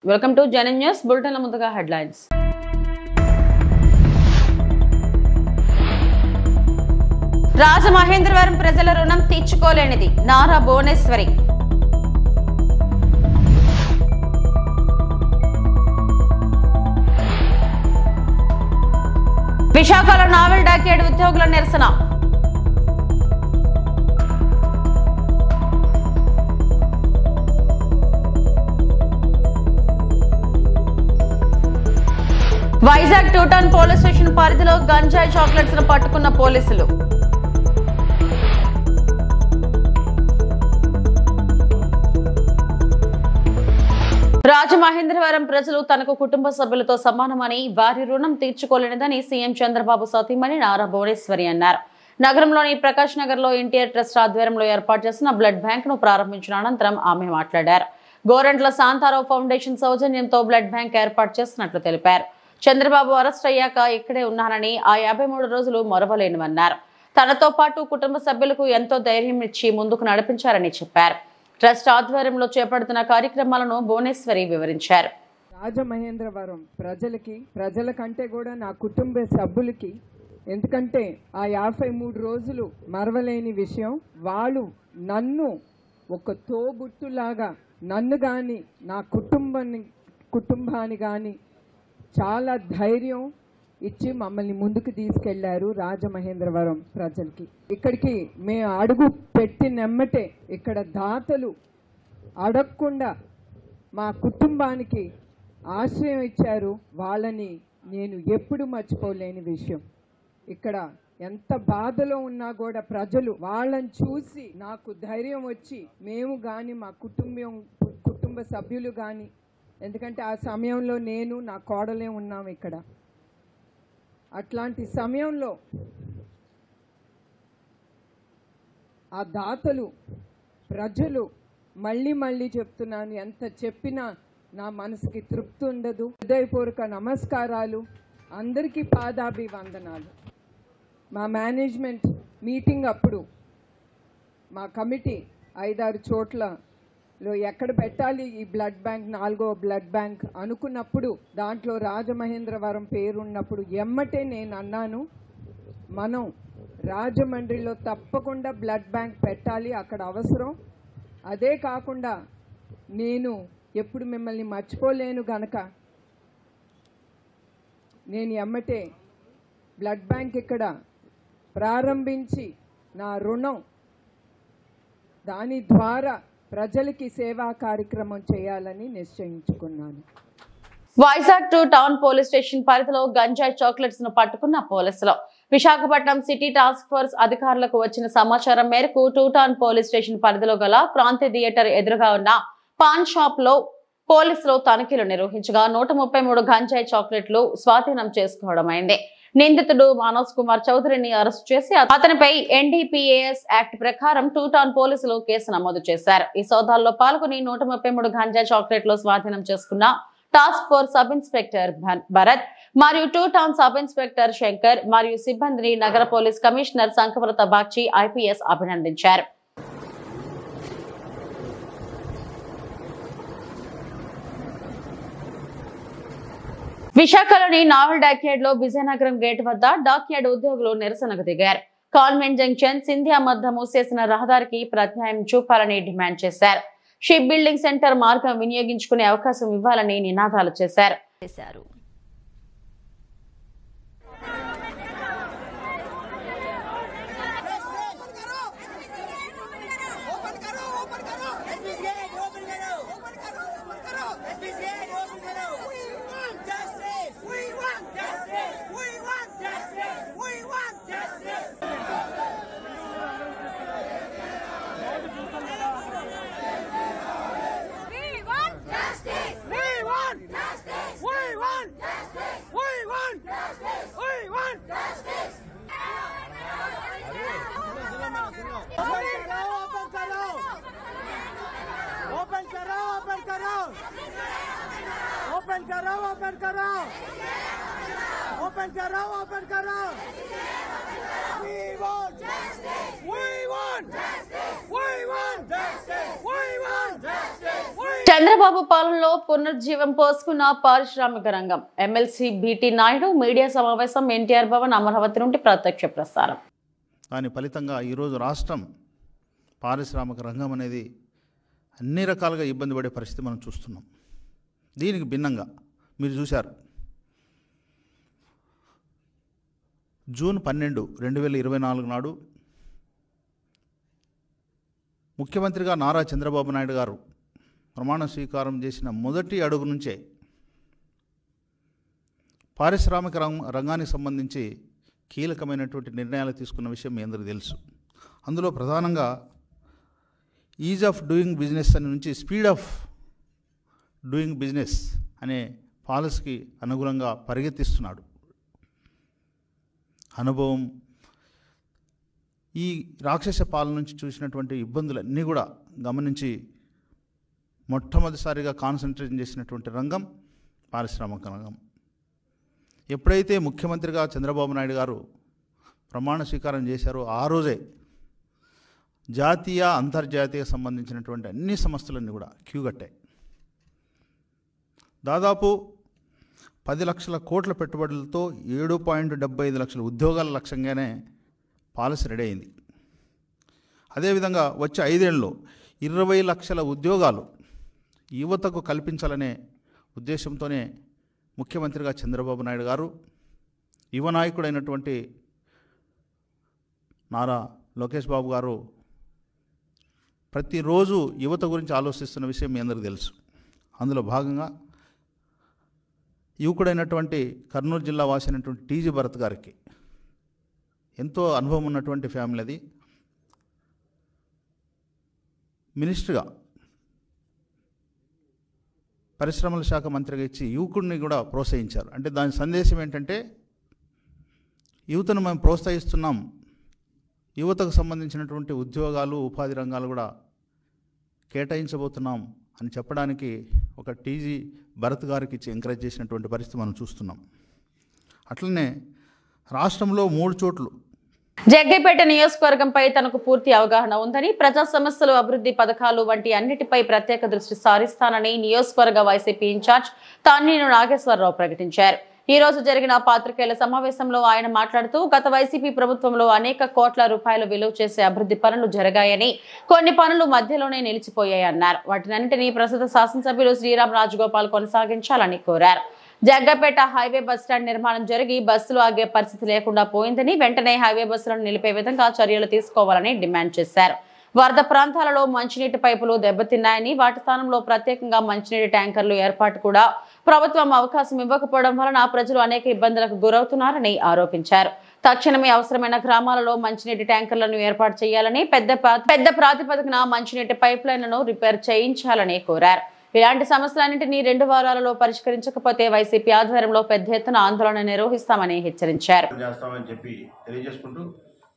Welcome to జనన్ news బులెటిన్ల ముందుగా headlines. Rajamahendravaram ప్రజల రుణం తీర్చుకోలేనిది నారా భువనేశ్వరి. విశాఖలో నావెల్ డాక్యార్డ్ ఉద్యోగుల నిరసన. వైజాగ్ 2 టౌన్ పోలీస్ స్టేషన్ పరిధిలో గంజాయి చాక్లెట్స్ ను పట్టుకున్న పోలీసులు. రాజమహేంద్రవరం ప్రజలు తనకు కుటుంబ సభ్యులతో సమానమని, వారి రుణం తీర్చుకోలేనిదని సీఎం చంద్రబాబు సతీమణి నారా భువనేశ్వరి అన్నారు. నగరంలోని ప్రకాష్ నగర్ లో ఎన్టీఆర్ ట్రస్ట్ ఆధ్వర్యంలో ఏర్పాటు చేసిన బ్లడ్ బ్యాంక్ ను ప్రారంభించిన అనంతరం ఆమె మాట్లాడారు. గోరంట్ల శాంతారావు ఫౌండేషన్ సౌజన్యంతో బ్లడ్ బ్యాంక్ ఏర్పాటు చేసినట్లు తెలిపారు. చంద్రబాబు అరెస్ట్ అయ్యాక ఇక్కడే ఉన్నానని, ఆ 53 రోజులు మరవలేనివన్నారు. తనతో పాటు కుటుంబ సభ్యులకు ఎంతో ధైర్యం ఇచ్చి ముందుకు నడిపించారని చెప్పారు. ట్రస్ట్ ఆధ్వర్యంలో చేపడుతున్న కార్యక్రమాలను భువనేశ్వరి వివరించారు. రాజమహేంద్రవరం ప్రజల కంటే కూడా నా కుటుంబ సభ్యులకి, ఎందుకంటే ఆ 53 రోజులు మరవలేని విషయం. వాళ్ళు నన్ను ఒక తోబుట్టులాగా, నన్ను కానీ నా కుటుంబాన్ని కానీ చాలా ధైర్యం ఇచ్చి మమ్మల్ని ముందుకు తీసుకెళ్లారు. రాజమహేంద్రవరం ప్రజలకి ఇక్కడికి మేము అడుగు పెట్టినెమ్మటే ఇక్కడ దాతలు అడగకుండా మా కుటుంబానికి ఆశ్రయం ఇచ్చారు. వాళ్ళని నేను ఎప్పుడు మర్చిపోలేని విషయం. ఇక్కడ ఎంత బాధలో ఉన్నా కూడా ప్రజలు వాళ్ళని చూసి నాకు ధైర్యం వచ్చి, మేము కానీ మా కుటుంబ సభ్యులు కానీ, ఎందుకంటే ఆ సమయంలో నేను నా కోడలే ఉన్నాం ఇక్కడ. అట్లాంటి సమయంలో ఆ దాతలు ప్రజలు, మళ్ళీ చెప్తున్నాను, ఎంత చెప్పినా నా మనసుకి తృప్తి ఉండదు. హృదయపూర్వక నమస్కారాలు, అందరికీ పాదాభివందనాలు. మా మేనేజ్మెంట్ మీటింగ్ అప్పుడు మా కమిటీ 5-6 చోట్లలో ఎక్కడ పెట్టాలి ఈ బ్లడ్ బ్యాంక్, 4వ బ్లడ్ బ్యాంక్ అనుకున్నప్పుడు దాంట్లో రాజమహేంద్రవరం పేరున్నప్పుడు ఎమ్మటే నేను అన్నాను, మనం రాజమండ్రిలో తప్పకుండా బ్లడ్ బ్యాంక్ పెట్టాలి, అక్కడ అవసరం. అదే కాకుండా నేను ఎప్పుడు మిమ్మల్ని మర్చిపోలేను గనక నేను ఎమ్మటే బ్లడ్ బ్యాంక్ ఇక్కడ ప్రారంభించి నా రుణం, దాని ద్వారా ప్రజలకి సేవా కార్యక్రమం చేయాలని నిశ్చయించుకున్నాను. వైజాగ్ 2 టౌన్ పోలీస్ స్టేషన్ పరిధిలో గంజాయి చాక్లెట్స్ ను పట్టుకున్న పోలీసులు. విశాఖపట్నం సిటీ టాస్క్ ఫోర్స్ అధికారులకు వచ్చిన సమాచారం మేరకు 2 టౌన్ పోలీస్ స్టేషన్ పరిధిలో గల క్రాంతి థియేటర్ ఎదురుగా ఉన్న పాన్ షాప్ లో పోలీసులు తనిఖీలు నిర్వహించగా 133 గంజాయి చాక్లెట్లు స్వాధీనం చేసుకోవడమైంది. నిందితుడు మానస్ కుమార్ చౌదరిని అరెస్ట్ చేసి అతనిపై NDPAS యాక్ట్ ప్రకారం 2 టౌన్ పోలీసులు కేసు నమోదు చేశారు. ఈ సోదాల్లో పాల్గొని 133 గంజాయి చాక్లెట్లు స్వాధీనం చేసుకున్న task force sub inspector Bharat మరియు 2 టౌన్ సబ్ ఇన్స్పెక్టర్ శంకర్ మరియు సిబ్బందిని నగర పోలీస్ కమిషనర్ సంకవ్రత బాగ్చి IPS అభినందించారు. విశాఖలోని నావెల్ డాక్యార్డ్ లో విజయనగరం గేట్ వద్ద డాక్యార్డ్ ఉద్యోగులు నిరసనకు దిగారు. కాన్వెంట్ జంక్షన్ సింధియా మధ్య మూసేసిన రహదారికి ప్రత్యామ్నాయం చూపాలని డిమాండ్ చేశారు. షిప్ బిల్డింగ్ సెంటర్ మార్గం వినియోగించుకునే అవకాశం ఇవ్వాలని నినాదాలు చేశారు. చంద్రబాబు పాలనలో పునరుజ్జీవం పోసుకున్న పారిశ్రామిక రంగం. ఎమ్మెల్సీ బీటీ నాయుడు మీడియా సమావేశం ఎన్టీఆర్ భవన్ అమరావతి నుండి ప్రత్యక్ష ప్రసారం. దాని ఫలితంగా ఈరోజు రాష్ట్రం పారిశ్రామిక రంగం అనేది అన్ని రకాలుగా ఇబ్బంది పడే పరిస్థితి మనం చూస్తున్నాం. దీనికి భిన్నంగా మీరు చూశారు, జూన్ 12, 2024 నాడు ముఖ్యమంత్రిగా నారా చంద్రబాబు నాయుడు గారు ప్రమాణ స్వీకారం చేసిన మొదటి అడుగు నుంచే పారిశ్రామిక రంగానికి సంబంధించి కీలకమైనటువంటి నిర్ణయాలు తీసుకున్న విషయం మీ అందరికీ తెలుసు. అందులో ప్రధానంగా ఈజ్ ఆఫ్ డూయింగ్ బిజినెస్ అని నుంచి స్పీడ్ ఆఫ్ డూయింగ్ బిజినెస్ అనే పాలసీకి అనుగుణంగా పరిగెత్తిస్తున్నాడు. అనుభవం, ఈ రాక్షస పాలన నుంచి చూసినటువంటి ఇబ్బందులన్నీ కూడా గమనించి మొట్టమొదటిసారిగా కాన్సన్ట్రేషన్ చేసినటువంటి రంగం పారిశ్రామిక రంగం. ఎప్పుడైతే ముఖ్యమంత్రిగా చంద్రబాబు నాయుడు గారు ప్రమాణ స్వీకారం చేశారో ఆ రోజే జాతీయ అంతర్జాతీయ సంబంధించినటువంటి అన్ని సంస్థలన్నీ కూడా క్యూ కట్టాయి. దాదాపు 10 లక్షల కోట్ల పెట్టుబడులతో 7.75 లక్షల ఉద్యోగాల లక్ష్యంగానే పాలసీ రెడీ అయింది. అదేవిధంగా వచ్చే 5 ఏళ్ళలో 20 లక్షల ఉద్యోగాలు యువతకు కల్పించాలనే ఉద్దేశంతోనే ముఖ్యమంత్రిగా చంద్రబాబు నాయుడు గారు యువ నాయకుడైనటువంటి నారా లోకేష్ బాబు గారు ప్రతిరోజు యువత గురించి ఆలోచిస్తున్న విషయం మీ అందరికీ తెలుసు. అందులో భాగంగా యువకుడైనటువంటి కర్నూలు జిల్లా వాసి అయినటువంటి టీజీ భరత్ గారికి ఎంతో అనుభవం ఉన్నటువంటి ఫ్యామిలీ అది. మినిస్టర్గా పరిశ్రమల శాఖ మంత్రిగా ఇచ్చి యువకుడిని కూడా ప్రోత్సహించారు. అంటే దాని సందేశం ఏంటంటే యువతను మేము ప్రోత్సహిస్తున్నాం, యువతకు సంబంధించినటువంటి ఉద్యోగాలు ఉపాధి రంగాలు కూడా కేటాయించబోతున్నాం అని చెప్పడానికి ఒక టీజీ భరత్ గారికి ఇచ్చి ఎంకరేజ్ చేసినటువంటి పరిస్థితి మనం చూస్తున్నాం. అట్లనే రాష్ట్రంలో 3 చోట్లు జగ్గైపేట నియోజకవర్గంపై తనకు పూర్తి అవగాహన ఉందని, ప్రజా సమస్యలు, అభివృద్ధి పథకాలు వంటి అన్నిటిపై ప్రత్యేక దృష్టి సారిస్తానని నియోజకవర్గ వైసీపీ ఇన్ఛార్జ్ తాన్నేని నాగేశ్వరరావు ప్రకటించారు. ఈ రోజు జరిగిన పాత్రికేయుల సమావేశంలో ఆయన మాట్లాడుతూ గత వైసీపీ ప్రభుత్వంలో అనేక కోట్ల రూపాయలు విలువ చేసే అభివృద్ధి పనులు జరిగాయని, కొన్ని పనులు మధ్యలోనే నిలిచిపోయాయన్నారు. వాటినన్నింటినీ ప్రస్తుత శాసనసభ్యులు శ్రీరామ్ రాజగోపాల్ కొనసాగించాలని కోరారు. జగ్గపేట హైవే బస్టాండ్ నిర్మాణం జరిగి బస్సులు ఆగే పరిస్థితి లేకుండా పోయిందని, వెంటనే హైవే బస్సులను నిలిపే విధంగా చర్యలు తీసుకోవాలని డిమాండ్ చేశారు. వరద ప్రాంతాలలో మంచినీటి పైపులు దెబ్బతిన్నాయని, వాటి స్థానంలో ప్రత్యేకంగా మంచినీటి ట్యాంకర్లు ఏర్పాటు కూడా ప్రభుత్వం అవకాశం ఇవ్వకపోవడం వలన ప్రజలు అనేక ఇబ్బందులకు గురవుతున్నారని ఆరోపించారు. తక్షణమే అవసరమైన గ్రామాలలో మంచినీటి ట్యాంకర్లను ఏర్పాటు చేయాలని, పెద్ద ప్రాతిపదికన మంచినీటి పైప్ లైన్లను రిపేర్ చేయించాలని కోరారు. ఇలాంటి సమస్యలన్నింటినీ 2 వారాలలో పరిష్కరించకపోతే వైసీపీ ఆధ్వర్యంలో పెద్ద ఎత్తున ఆందోళన నిర్వహిస్తామని హెచ్చరించారు.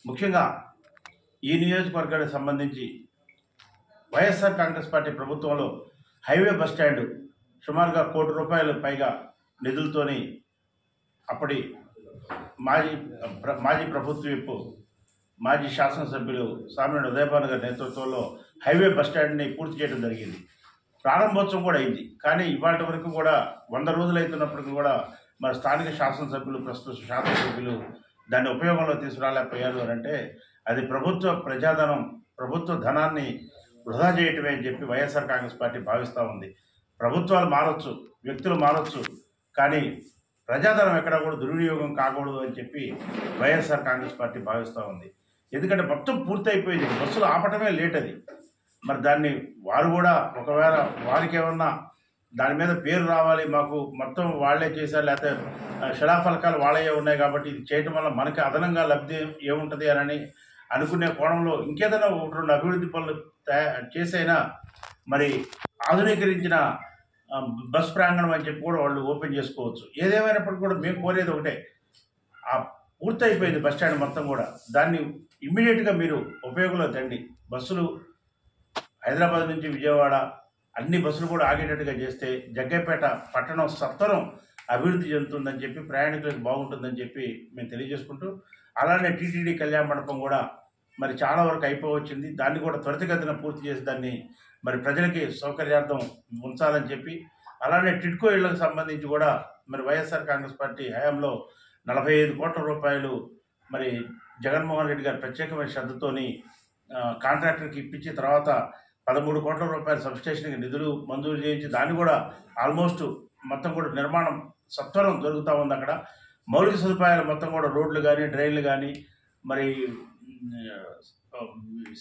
ముఖ్యంగా ఈ నియోజకవర్గానికి సంబంధించి వైఎస్ఆర్ కాంగ్రెస్ పార్టీ ప్రభుత్వంలో హైవే బస్టాండ్ సుమారుగా ₹1 కోటి పైగా నిధులతోని అప్పటి మాజీ ప్రభుత్వ విప్, మాజీ శాసనసభ్యులు సామినేని ఉదయభాను గారి నేతృత్వంలో హైవే బస్టాండ్ని పూర్తి చేయడం జరిగింది. ప్రారంభోత్సవం కూడా అయింది. కానీ ఇవాటి వరకు కూడా 100 రోజులు అవుతున్నప్పటికీ కూడా మరి స్థానిక శాసనసభ్యులు, ప్రస్తుత శాసనసభ్యులు దాన్ని ఉపయోగంలో తీసుకురాలేకపోయారు అని అంటే అది ప్రభుత్వ ప్రజాధనం, ప్రభుత్వ ధనాన్ని వృధా చేయటమే అని చెప్పి వైఎస్ఆర్ కాంగ్రెస్ పార్టీ భావిస్తూ ఉంది. ప్రభుత్వాలు మారచ్చు, వ్యక్తులు మారచ్చు, కానీ ప్రజాధనం ఎక్కడా కూడా దుర్వినియోగం కాకూడదు అని చెప్పి వైఎస్ఆర్ కాంగ్రెస్ పార్టీ భావిస్తూ ఉంది. ఎందుకంటే మొత్తం పూర్తయిపోయింది, బస్సులు ఆపటమే లేట్. అది మరి దాన్ని వారు కూడా ఒకవేళ వారికి ఏమన్నా దాని మీద పేరు రావాలి, మాకు మొత్తం వాళ్లే చేశారు, లేకపోతే శిలాఫలకాలు వాళ్ళే ఉన్నాయి కాబట్టి ఇది చేయటం వల్ల మనకి అదనంగా లబ్ధి ఏముంటుంది అని అనుకునే కోణంలో ఇంకేదైనా 1-2 అభివృద్ధి పనులు చేసైనా మరి ఆధునీకరించిన బస్ ప్రాంగణం అని చెప్పి కూడా వాళ్ళు ఓపెన్ చేసుకోవచ్చు. ఏదేమైనప్పటికీ కూడా మేము కోరేది ఒకటే, ఆ పూర్తయిపోయింది బస్టాండ్ మొత్తం కూడా, దాన్ని ఇమ్మీడియట్గా మీరు ఉపయోగంలో తండి. బస్సులు హైదరాబాద్ నుంచి విజయవాడ అన్ని బస్సులు కూడా ఆగేటట్టుగా చేస్తే జగ్గైపేట పట్టణం సత్వరం అభివృద్ధి చెందుతుందని చెప్పి, ప్రయాణికులకు బాగుంటుందని చెప్పి మేము తెలియజేసుకుంటూ, అలానే టీటీడీ కళ్యాణ మండపం కూడా మరి చాలా వరకు అయిపోవచ్చింది. దాన్ని కూడా త్వరితగతిన పూర్తి చేసి దాన్ని మరి ప్రజలకి సౌకర్యార్థం ఉంచాలని చెప్పి, అలానే టిడ్కో ఇళ్లకు సంబంధించి కూడా మరి వైఎస్ఆర్ కాంగ్రెస్ పార్టీ హయాంలో 45 కోట్ల రూపాయలు మరి జగన్మోహన్ రెడ్డి గారు ప్రత్యేకమైన శ్రద్ధతోని కాంట్రాక్టర్కి ఇప్పించి తర్వాత 13 కోట్ల రూపాయల సబ్స్టేషన్కి నిధులు మంజూరు చేయించి దాన్ని కూడా ఆల్మోస్ట్ మొత్తం కూడా నిర్మాణం సత్వరం జరుగుతూ ఉంది. అక్కడ మౌలిక సదుపాయాలు మొత్తం కూడా రోడ్లు కానీ డ్రైన్లు కానీ మరి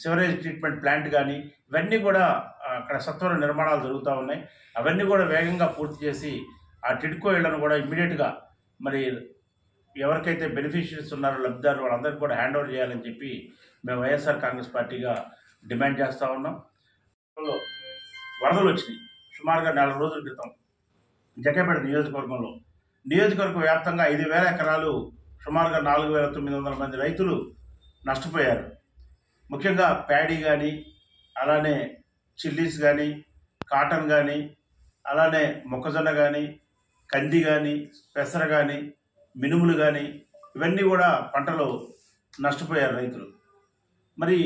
సివరేజ్ ట్రీట్మెంట్ ప్లాంట్ కానీ ఇవన్నీ కూడా అక్కడ సత్వర నిర్మాణాలు జరుగుతూ ఉన్నాయి. అవన్నీ కూడా వేగంగా పూర్తి చేసి ఆ టిడ్కో ఇళ్లను కూడా ఇమ్మీడియట్గా మరి ఎవరికైతే బెనిఫిషియరీస్ ఉన్నారో లబ్ధిదారులు వాళ్ళందరికీ కూడా హ్యాండ్ ఓవర్ చేయాలని చెప్పి మేము వైఎస్ఆర్ కాంగ్రెస్ పార్టీగా డిమాండ్ చేస్తూ ఉన్నాం. వరదలు వచ్చినాయి సుమారుగా 4 రోజుల క్రితం జగ్గైపేట నియోజకవర్గ వ్యాప్తంగా 5,000 ఎకరాలు సుమారుగా 4,900 మంది రైతులు నష్టపోయారు. ముఖ్యంగా ప్యాడీ కానీ అలానే చిల్లీస్ కానీ కాటన్ కానీ అలానే మొక్కజొన్న కానీ కంది కానీ పెసర కానీ మినుములు కానీ ఇవన్నీ కూడా పంటలు నష్టపోయారు రైతులు. మరి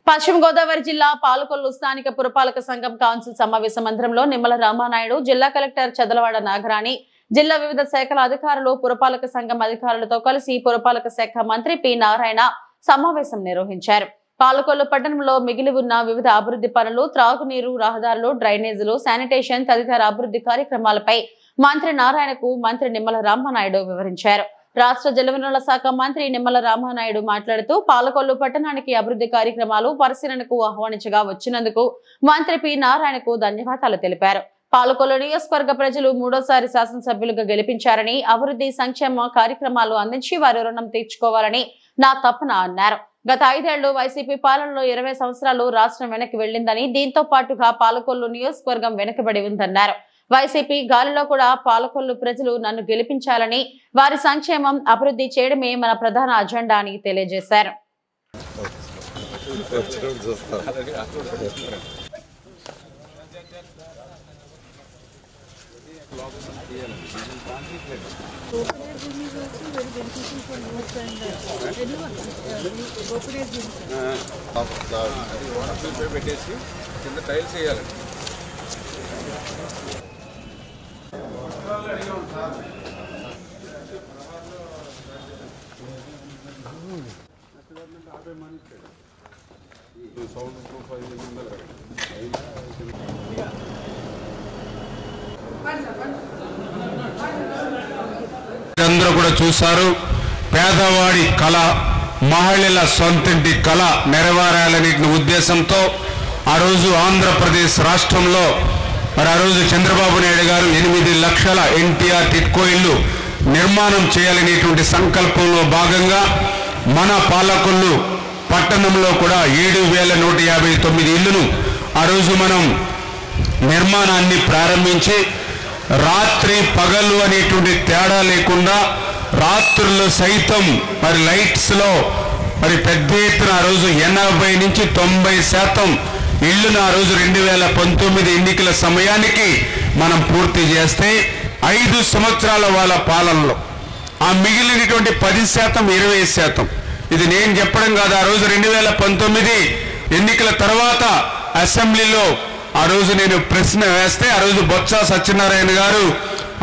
పశ్చిమ గోదావరి జిల్లా పాలకొల్లు స్థానిక పురపాలక సంఘం కౌన్సిల్ సమావేశ మందిరంలో నిమ్మల రామానాయుడు, జిల్లా కలెక్టర్ చదలవాడ నాగరాణి, జిల్లా వివిధ శాఖల అధికారులు, పురపాలక సంఘం అధికారులతో కలిసి పురపాలక శాఖ మంత్రి పి నారాయణ సమావేశం నిర్వహించారు. పాలకొల్లు పట్టణంలో మిగిలి ఉన్న వివిధ అభివృద్ధి పనులు, త్రాగునీరు, రహదారులు, డ్రైనేజీలు, శానిటేషన్ తదితర అభివృద్ధి కార్యక్రమాలపై మంత్రి నారాయణకు మంత్రి నిమ్మల రామానాయుడు వివరించారు. రాష్ట్ర జలవనరుల శాఖ మంత్రి నిమ్మల రామానాయుడు మాట్లాడుతూ పాలకొల్లు పట్టణానికి అభివృద్ధి కార్యక్రమాలు పరిశీలనకు ఆహ్వానించగా వచ్చినందుకు మంత్రి పి నారాయణకు ధన్యవాదాలు తెలిపారు. పాలకొల్లు నియోజకవర్గ ప్రజలు 3వ శాసనసభ్యులుగా గెలిపించారని, అభివృద్ధి సంక్షేమ కార్యక్రమాలు అందించి వారి రుణం తీర్చుకోవాలని నా తపన అన్నారు. గత 5 ఏళ్లు వైసీపీ పాలనలో 20 సంవత్సరాలు రాష్ట్రం వెనక్కి వెళ్లిందని, దీంతో పాటుగా పాలకొల్లు నియోజకవర్గం వెనుకబడి ఉందన్నారు. వైసీపీ గాలిలో కూడా పాలకొల్లు ప్రజలు నన్ను గెలిపించాలని, వారి సంక్షేమం అభివృద్ధి చేయడమే మన ప్రధాన అజెండా అని తెలియజేశారు. పెట్టేసి కింద టైల్స్ వేయాలి. అందరూ కూడా చూశారు. పేదవాడి కళ, మహిళల సొంతింటి కళ నెరవేరాలనే ఉద్దేశంతో ఆ రోజు ఆంధ్రప్రదేశ్ రాష్ట్రంలో మరి ఆ రోజు చంద్రబాబు నాయుడు గారు 8 లక్షల ఎన్టీఆర్ టిడ్కో ఇల్లు నిర్మాణం చేయాలనేటువంటి సంకల్పంలో భాగంగా మన పాలకొల్లు పట్టణంలో కూడా 7,159 ఇళ్లను ఆ రోజు మనం నిర్మాణాన్ని ప్రారంభించి రాత్రి పగలు అనేటువంటి తేడా లేకుండా రాత్రుల్లో సైతం మరి లైట్స్లో మరి పెద్ద ఎత్తున ఆ రోజు 80 నుంచి 90% ఇళ్లను ఆ రోజు 2019 ఎన్నికల సమయానికి మనం పూర్తి చేస్తే 5 సంవత్సరాల వాళ్ళ పాలనలో ఆ మిగిలినటువంటి 10%, 20%, ఇది నేను చెప్పడం కాదు. ఆ రోజు 2019 ఎన్నికల తర్వాత అసెంబ్లీలో ఆ రోజు నేను ప్రశ్న వేస్తే ఆ రోజు బొత్స సత్యనారాయణ గారు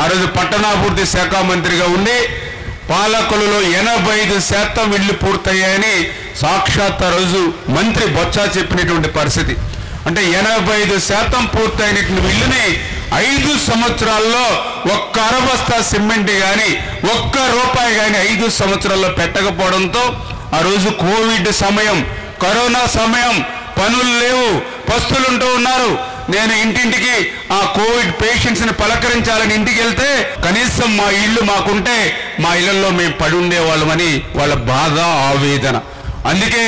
ఆ రోజు పట్టణాభివృద్ధి శాఖ మంత్రిగా ఉండి పాలకొల్లులో 85% ఇళ్లు పూర్తయ్యాయని సాక్షాత్ ఆ రోజు మంత్రి బొత్స చెప్పినటువంటి పరిస్థితి. అంటే 85% పూర్తయినటువంటి ఇల్లుని 5 సంవత్సరాల్లో ఒక్క అరబస్తా సిమెంట్ కానీ ఒక్క రూపాయి కానీ 5 సంవత్సరాల్లో పెట్టకపోవడంతో ఆ రోజు కోవిడ్ సమయం, కరోనా సమయం, పనులు లేవు, పస్తులుంటూ ఉన్నారు. నేను ఇంటింటికి ఆ కోవిడ్ పేషెంట్స్ని పలకరించాలని ఇంటికి వెళ్తే కనీసం మా ఇల్లు మాకుంటే మా ఇళ్లలో మేము పడి ఉండేవాళ్ళమని వాళ్ళ బాధ, ఆవేదన. అందుకే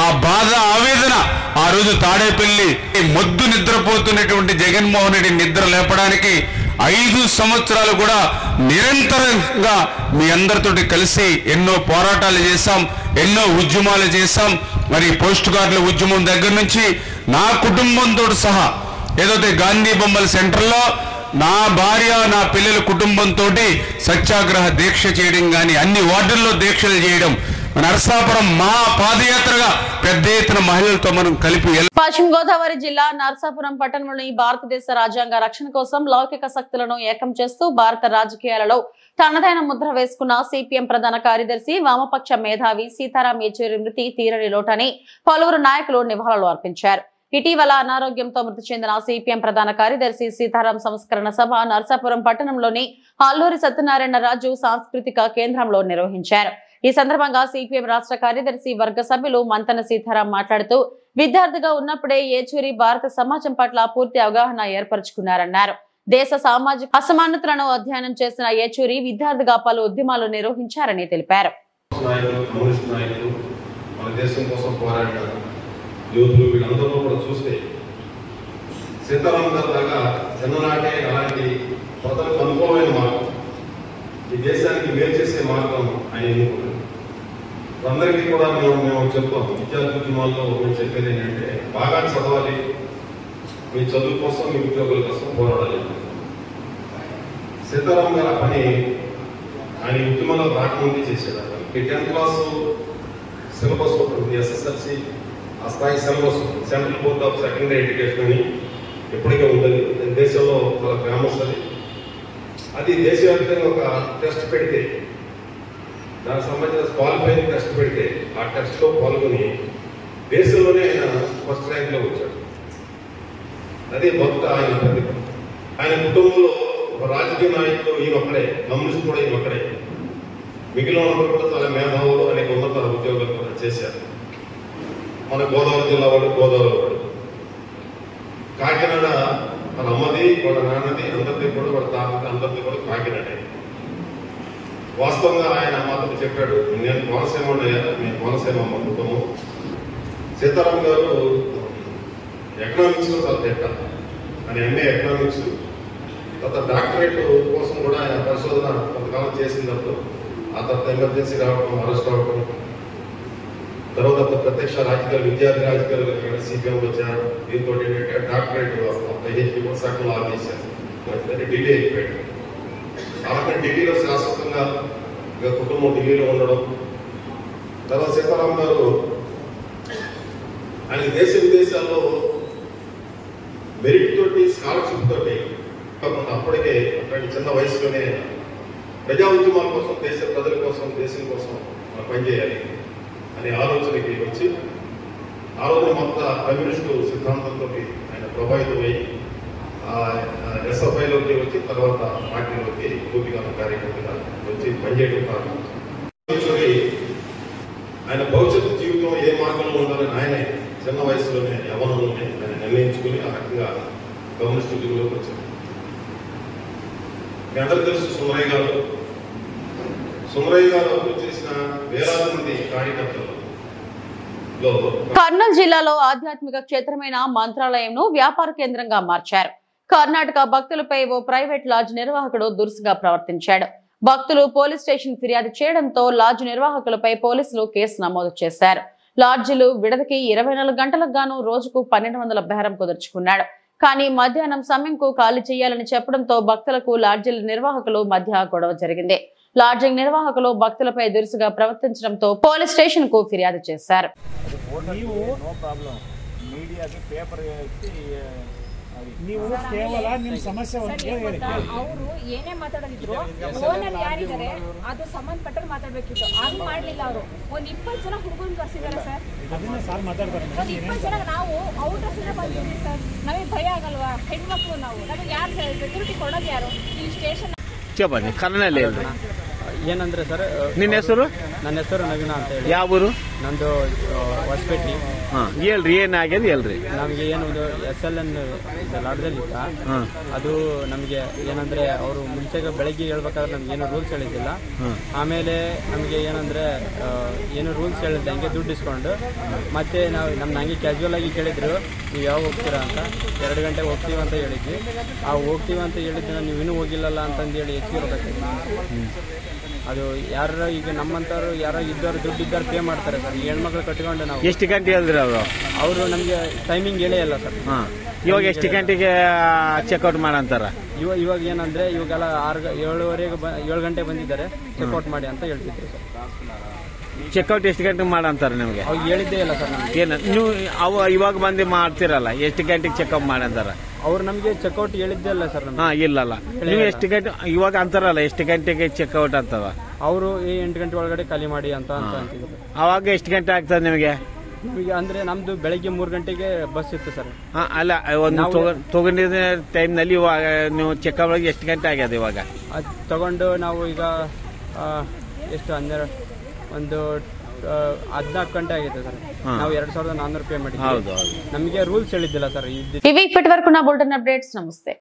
ఆ బాధ, ఆవేదన ఆ రోజు తాడేపల్లి మొద్దు నిద్రపోతున్నటువంటి జగన్మోహన్ రెడ్డి నిద్ర లేపడానికి 5 సంవత్సరాలు కూడా నిరంతరంగా మీ అందరితోటి కలిసి ఎన్నో పోరాటాలు చేశాం, ఎన్నో ఉద్యమాలు చేశాం. మరి పోస్ట్ కార్డుల ఉద్యమం దగ్గర నుంచి నా కుటుంబంతో సహా ఏదైతే గాంధీ బొమ్మల సెంటర్లో నా భార్య, నా పిల్లల కుటుంబంతో సత్యాగ్రహ దీక్ష చేయడం కానీ, అన్ని వార్డుల్లో దీక్షలు చేయడం, నరసాపురం మా పాదయాత్రగా పెద్ద ఎత్తున మహిళలతో మనం కలిపి పశ్చిమ గోదావరి జిల్లా నరసాపురం పట్టణంలోని భారతదేశ రాజ్యాంగ రక్షణ కోసం లౌకిక శక్తులను ఏకం చేస్తూ భారత రాజకీయాలలో తనదైన ముద్ర వేసుకున్న సిపిఎం ప్రధాన కార్యదర్శి వామపక్ష మేధావి సీతారాం యేచూరి మృతి తీరని లోటని పలువురు నాయకులు నివాళులు అర్పించారు. ఇటీవల అనారోగ్యంతో మృతి చెందిన సిపిఎం ప్రధాన కార్యదర్శి సీతారాం సంస్కరణ సభ నరసాపురం పట్టణంలోని అల్లూరి సత్యనారాయణ రాజు సాంస్కృతిక కేంద్రంలో నిర్వహించారు. ఈ సందర్భంగా సిపిఎం రాష్ట్ర కార్యదర్శి వర్గ సభ్యులు మంతన సీతారాం మాట్లాడుతూ విద్యార్థిగా ఉన్నప్పుడే యేచూరి భారత సమాజం పట్ల పూర్తి అవగాహన ఏర్పరచుకున్నారన్నారు. దేశ సామాజిక అసమానతలను అధ్యయనం చేసిన యేచూరి విద్యార్థిగా పలు ఉద్యమాలు నిర్వహించారని తెలిపారు. వీళ్ళందరూ కూడా చూస్తే సీతారాం గారి దాకా చిన్ననాటే అలాంటి ప్రజలకు అనుభవమైన మార్గం, ఈ దేశానికి మేలు చేసే మార్గం ఆయన ఎన్నుకున్నారు. అందరికీ కూడా మేము చెప్తాం, విద్యార్థి ఉద్యమాల్లో మేము చెప్పేది ఏంటంటే బాగా చదవాలి, మీ చదువు కోసం మీ ఉద్యోగుల కోసం పోరాడాలి. సీతారాం గారు ఆ పని ఆయన ఉద్యమంలో రాకముందే చేశారు. 10th క్లాస్ సిలబస్ ఉంటుంది, SSLC ఆ స్థాయి syllabus central board of secondary education అని ఎప్పటికే ఉంటుంది, దేశంలో చాలా ఫేమస్. అది దేశవ్యాప్తంగా ఒక టెస్ట్ పెడితే, దానికి సంబంధించిన క్వాలిఫైయింగ్ టెస్ట్ పెడితే ఆ టెస్ట్లో పాల్గొని దేశంలోనే ఆయన ఫస్ట్ ర్యాంక్లో వచ్చాడు. అదే భక్త ఆయన ప్రతిభ. ఆయన కుటుంబంలో ఒక రాజకీయ నాయకులు ఈయన ఒక్కడే, కమ్యూనిస్ట్ కూడా ఈయన ఒక్కడే. మిగిలిన వాళ్ళు కూడా చాలా మేధావులు, అనేక ఉన్నత ఉద్యోగాలు కూడా చేశారు. మన గోదావరి జిల్లా వాడు, గోదావరి వాడు, కాకినాడ వాళ్ళ అమ్మది, వాళ్ళ నాన్నది, అందరిది కూడా వాళ్ళ తాతది, అందరిది కూడా కాకినాడే. వాస్తవంగా ఆయన మాత్రం చెప్పాడు, నేను కోనసీమ అయ్యాను, నేను కోనసీమ మా కుటుంబం. సీతారాం గారు ఎకనామిక్స్లో చాలా పెట్టారు. ఆయన MA ఎకనామిక్స్, తర్వాత డాక్టరేట్ కోసం కూడా ఆయన పరిశోధన కొంతకాలం చేసినప్పుడు ఆ తర్వాత ఎమర్జెన్సీ రావడం, అరెస్ట్ అవ్వడం, తర్వాత ప్రత్యక్ష రాజకీయాలు, విద్యార్థి రాజకీయాలు సిపిఎం వచ్చారు. దీంతో ఏంటంటే డాక్టరేట్ PhD కూడా సగం ఆదేశారు. ఢిల్లీ అయిపోయాడు. కాబట్టి ఢిల్లీలో శాశ్వతంగా కుటుంబం ఢిల్లీలో ఉండడం. తర్వాత సీతారాం గారు ఆయన దేశ విదేశాల్లో మెరిట్ తోటి, స్కాలర్షిప్ తోటి కాకుండా అప్పటికే అట్లాంటి చిన్న వయసులోనే ప్రజా ఉద్యమాల కోసం, దేశ ప్రజల కోసం, దేశం కోసం పనిచేయాలి అనే ఆలోచనకి వచ్చి ఆ రోజు మొత్తం కమ్యూనిస్టు సిద్ధాంతంతో ఆయన ప్రభావితమై SFIలోకి వచ్చి తర్వాత పార్టీలోకి పూర్తిగా కార్యకర్తగా వచ్చి పనిచేయడం ప్రారంభించారు. ఆయన భవిష్యత్తు జీవితం ఏ మార్గంలో ఉండాలని ఆయనే చిన్న వయసులోనే, యవ్వనంలోనే ఆయన నిర్ణయించుకుని ఆ రకంగా కమ్యూనిస్ట్ ఉద్యమంలోకి వచ్చారు. మీ అందరూ తెలుసు సుమరయ్య గారు అభివృద్ధి చేసిన వేలాది మంది కార్యకర్తలు. కర్నూలు జిల్లాలో ఆధ్యాత్మిక క్షేత్రమైన మంత్రాలయంను వ్యాపార కేంద్రంగా మార్చారు. కర్ణాటక భక్తులపై ఓ ప్రైవేట్ లాడ్జ్ నిర్వాహకుడు దురుసుగా ప్రవర్తించాడు. భక్తులు పోలీస్ స్టేషన్ ఫిర్యాదు చేయడంతో లాడ్జ్ నిర్వాహకులపై పోలీసులు కేసు నమోదు చేశారు. లాడ్జీలు విడతకి 24 గంటలకు గాను రోజుకు 1200 బేరం కుదుర్చుకున్నాడు. కానీ మధ్యాహ్నం సమయంకు ఖాళీ చేయాలని చెప్పడంతో భక్తులకు లాడ్జీల నిర్వాహకులు మధ్య గొడవ జరిగింది. లాడ్జింగ్ నిర్వాహకులు భక్తులపై దురుసుగా ప్రవర్తించడంతో పోలీస్ స్టేషన్ కు ఫిర్యాదు చేశారు. ಅವರು ಏನೇ ಮಾತಾಡೋದಿದ್ರು ಓನರ್ ಯಾರಿದ್ದಾರೆ ಅದು ಸಂಬಂಧಪಟ್ಟ ಮಾತಾಡ್ಬೇಕಿತ್ತು. ಹಂಗ್ ಮಾಡ್ಲಿಲ್ಲ. ಅವರು ಒಂದ್ 20 ಜನ ಹುಡುಗನ್ ಕರ್ಸಿದ್ದಾರೆ ಸರ್. ಒಂದ್ 20 ಜನ ನಾವು ಔಟರ್ಸ್ ಬಂದಿದ್ದೀವಿ ಸರ್. ನಮಗೆ ಭಯ ಆಗಲ್ವಾ? ಹೆಣ್ಮಕ್ಳು ನಾವು, ನಮಗೆ ಯಾರು ಸೆಕ್ಯೂರಿಟಿ ಕೊಡೋದು ಯಾರು? ಈ ಸ್ಟೇಷನ್ ಕರ್ನಲ್ಲಿ ಏನಂದ್ರೆ ಸರ್, ನಿನ್ನ ಹೆಸರು? ನನ್ನ ಹೆಸರು ನವೀನ ಅಂತ ಹೇಳಿ. ಯಾವ ಊರು? ನಂದು ಹೊಸಪೇಟೆ. ಹೇಳ್ರಿ, ಏನಾಗ್ಯದ ಹೇಳ್ರಿ. ನಮಗೆ ಏನೊಂದು SLN ಲಾಡ್ಜಲ್ಲಿ ಇತ್ತ. ಅದು ನಮಗೆ ಏನಂದ್ರೆ ಅವರು ಮುಂಚೆಗೆ ಬೆಳಗ್ಗೆ ಹೇಳ್ಬೇಕಾದ್ರೆ ನಮ್ಗೆ ಏನು ರೂಲ್ಸ್ ಹೇಳಿದ್ದಿಲ್ಲ. ಆಮೇಲೆ ನಮಗೆ ಏನಂದ್ರೆ ಏನು ರೂಲ್ಸ್ ಹೇಳಿದ್ದಂಗೆ ದುಡ್ಡು ಇಸ್ಕೊಂಡು ಮತ್ತೆ ನಾವು ನಮ್ನ ಹಂಗೆ ಕ್ಯಾಶುವಲ್ ಆಗಿ ಕೇಳಿದ್ರು, ನೀವು ಯಾವಾಗ ಹೋಗ್ತೀರಾ ಅಂತ. 2 ಗಂಟೆಗೆ ಹೋಗ್ತೀವಿ ಅಂತ ಹೇಳಿದ್ವಿ. ಆ ಹೋಗ್ತೀವಿ ಅಂತ ಹೇಳಿದ್ರೆ ನೀವು ಇನ್ನೂ ಹೋಗಿಲ್ಲಲ್ಲ ಅಂತಂದೇಳಿ ಹೆಚ್ಚಿಗೆ ಅದು ಯಾರು ಈಗ ನಮ್ಮಂತವ್ರು ಯಾರೋ ಇದ್ದವ್ರು ದುಡ್ಡು ಇದ್ದವ್ರು ಪೇ ಮಾಡ್ತಾರೆ ಸರ್. ಹೆಣ್ಮಕ್ಳು ಕಟ್ಕೊಂಡು ನಾವು. ಎಷ್ಟು ಗಂಟೆ ಹೇಳಿದ್ರಿ ಅವರು ನಮಗೆ ಟೈಮಿಂಗ್ ಹೇಳೇ ಇಲ್ಲ ಸರ್. ಇವಾಗ ಎಷ್ಟು ಗಂಟೆಗೆ ಚೆಕ್ಔಟ್ ಮಾಡಂತಾರ? ಇವಾಗ ಏನಂದ್ರೆ ಇವಾಗೆಲ್ಲ 7 ಗಂಟೆ ಬಂದಿದ್ದಾರೆ, ಚೆಕ್ಔಟ್ ಮಾಡಿ ಅಂತ ಹೇಳ್ತಿದ್ರು ಸರ್. ಚೆಕ್ಔಟ್ ಎಷ್ಟು ಗಂಟೆಗೆ ಮಾಡಂತಾರೆ ನಿಮಗೆ? ಅವ್ರು ಹೇಳಿದ್ದೇ ಇಲ್ಲ ಸರ್ ನಮ್ಗೆ. ಏನು ನೀವು ಇವಾಗ ಬಂದು ಮಾಡ್ತಿರಲ್ಲ, ಎಷ್ಟು ಗಂಟೆಗೆ ಚೆಕ್ಅಪ್ ಮಾಡಂತಾರ? ಅವ್ರು ನಮಗೆ ಚೆಕ್ಔಟ್ ಹೇಳಿದ್ದೇ ಇಲ್ಲ ಸರ್ ನಮ್ಗೆ. ಹಾ, ಇಲ್ಲಲ್ಲ. ನೀವು ಎಷ್ಟು ಗಂಟೆ ಇವಾಗ ಅಂತಾರಲ್ಲ, ಎಷ್ಟು ಗಂಟೆಗೆ ಚೆಕ್ಔಟ್ ಅಂತವ? ಅವರು 8 ಗಂಟೆ ಒಳಗಡೆ ಖಾಲಿ ಮಾಡಿ ಅಂತ ಅಂತಿದ್ರು. ಅವಾಗ ಎಷ್ಟು ಗಂಟೆ ಆಗ್ತದೆ ನಿಮಗೆ? ನಮಗೆ ಅಂದ್ರೆ ನಮ್ದು ಬೆಳಿಗ್ಗೆ 3 ಗಂಟೆಗೆ ಬಸ್ ಇತ್ತು ಸರ್. ಅಲ್ಲ, ಒಂದು ತಗೊಂಡಿದ್ದ ಟೈಮ್ನಲ್ಲಿ ಇವಾಗ ನೀವು ಚೆಕ್ಅಪ್ ಒಳಗೆ ಎಷ್ಟು ಗಂಟೆ ಆಗ್ಯದ ಇವಾಗ? ಅದು ತಗೊಂಡು ನಾವು ಈಗ ಎಷ್ಟು 14 ಗಂಟೆ ಆಗಿದೆ ಸರ್. ನಾವು 2400 ಪೇ ಮಾಡಿದ್ವಿ. ನಮಗೆ ರೂಲ್ಸ್ ಹೇಳಿದ್ದಿಲ್ಲ ಸರ್. ಇವಿ ಇಪ್ಪటి వరకు నా బులెటిన్ అప్డేట్స్. నమస్తే.